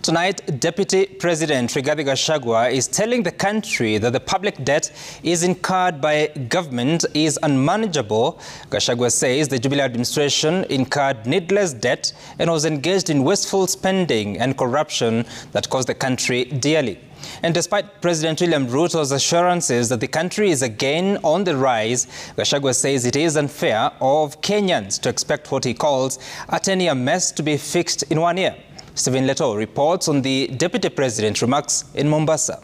Tonight, Deputy President Rigathi Gachagua is telling the country that the public debt is incurred by government is unmanageable. Gachagua says the Jubilee administration incurred needless debt and was engaged in wasteful spending and corruption that cost the country dearly. And despite President William Ruto's assurances that the country is again on the rise, Gachagua says it is unfair of Kenyans to expect what he calls a 10-year mess to be fixed in 1 year. Letoo reports on the Deputy President's remarks in Mombasa.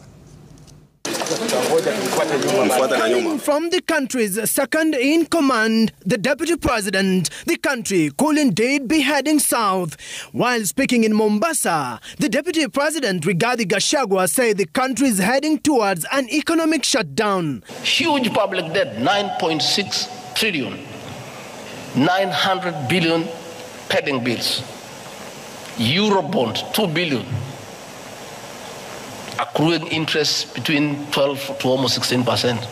From the country's second in command, the Deputy President, the country could indeed be heading south. While speaking in Mombasa, the Deputy President Rigathi Gachagua said the country is heading towards an economic shutdown. Huge public debt, 9.6 trillion, 900 billion pending bills. Eurobond, 2 billion, accruing interest between 12 to almost 16%.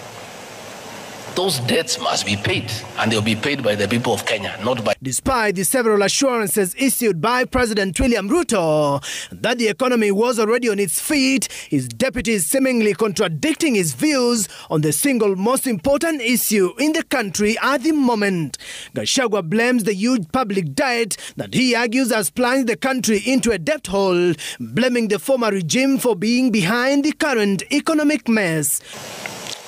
Those debts must be paid, and they'll be paid by the people of Kenya, not by... Despite the several assurances issued by President William Ruto that the economy was already on its feet, his deputies seemingly contradicting his views on the single most important issue in the country at the moment. Gachagua blames the huge public debt that he argues has plunged the country into a debt hole, blaming the former regime for being behind the current economic mess.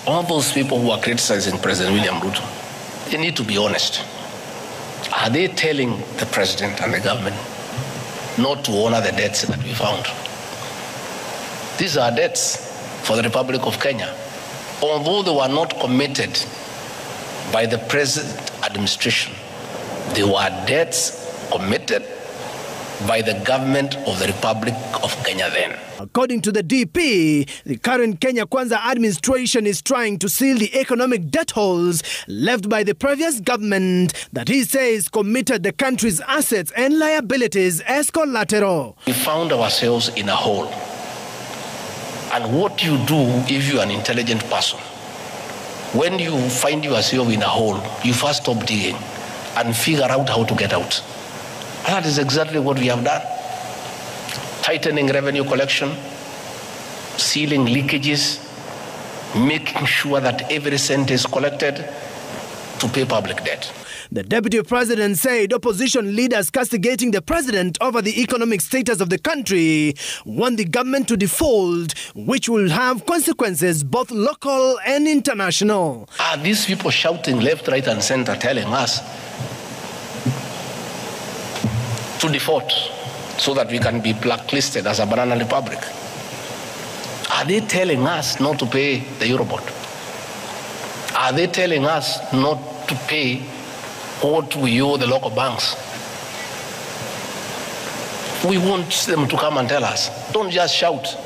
All those people who are criticizing President William Ruto, they need to be honest. Are they telling the president and the government not to honor the debts that we found? These are debts for the Republic of Kenya. Although they were not committed by the present administration, they were debts committed by the government of the Republic of Kenya then. According to the DP, the current Kenya Kwanza administration is trying to seal the economic debt holes left by the previous government that he says committed the country's assets and liabilities as collateral. We found ourselves in a hole. And what you do if you're an intelligent person, when you find yourself in a hole, you first stop digging and figure out how to get out. That is exactly what we have done. Tightening revenue collection, sealing leakages, making sure that every cent is collected to pay public debt. The Deputy President said opposition leaders castigating the president over the economic status of the country want the government to default, which will have consequences both local and international. Are these people shouting left, right and center telling us to default so that we can be blacklisted as a banana republic? Are they telling us not to pay the Eurobond? Are they telling us not to pay what we owe the local banks? We want them to come and tell us. Don't just shout.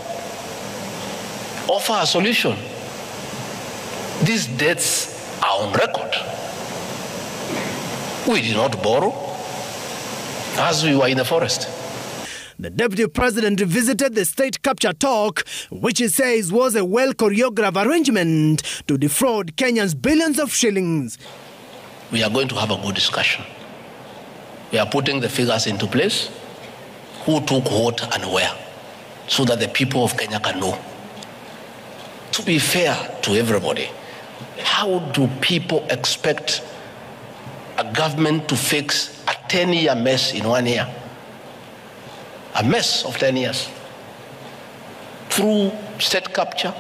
Offer a solution. These debts are on record. We did not borrow as we were in the forest. The Deputy President revisited the state capture talk, which he says was a well-choreographed arrangement to defraud Kenyans billions of shillings. We are going to have a good discussion. We are putting the figures into place, who took what and where, so that the people of Kenya can know. To be fair to everybody, how do people expect a government to fix a 10-year mess in 1 year? A mess of 10 years. Through state capture,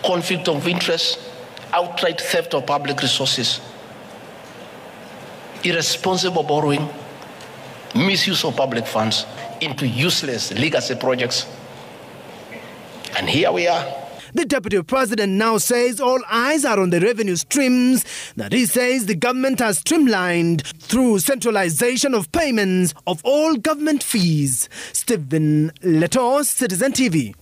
conflict of interest, outright theft of public resources, irresponsible borrowing, misuse of public funds into useless legacy projects. And here we are. The Deputy President now says all eyes are on the revenue streams that he says the government has streamlined through centralization of payments of all government fees. Letoo, Citizen TV.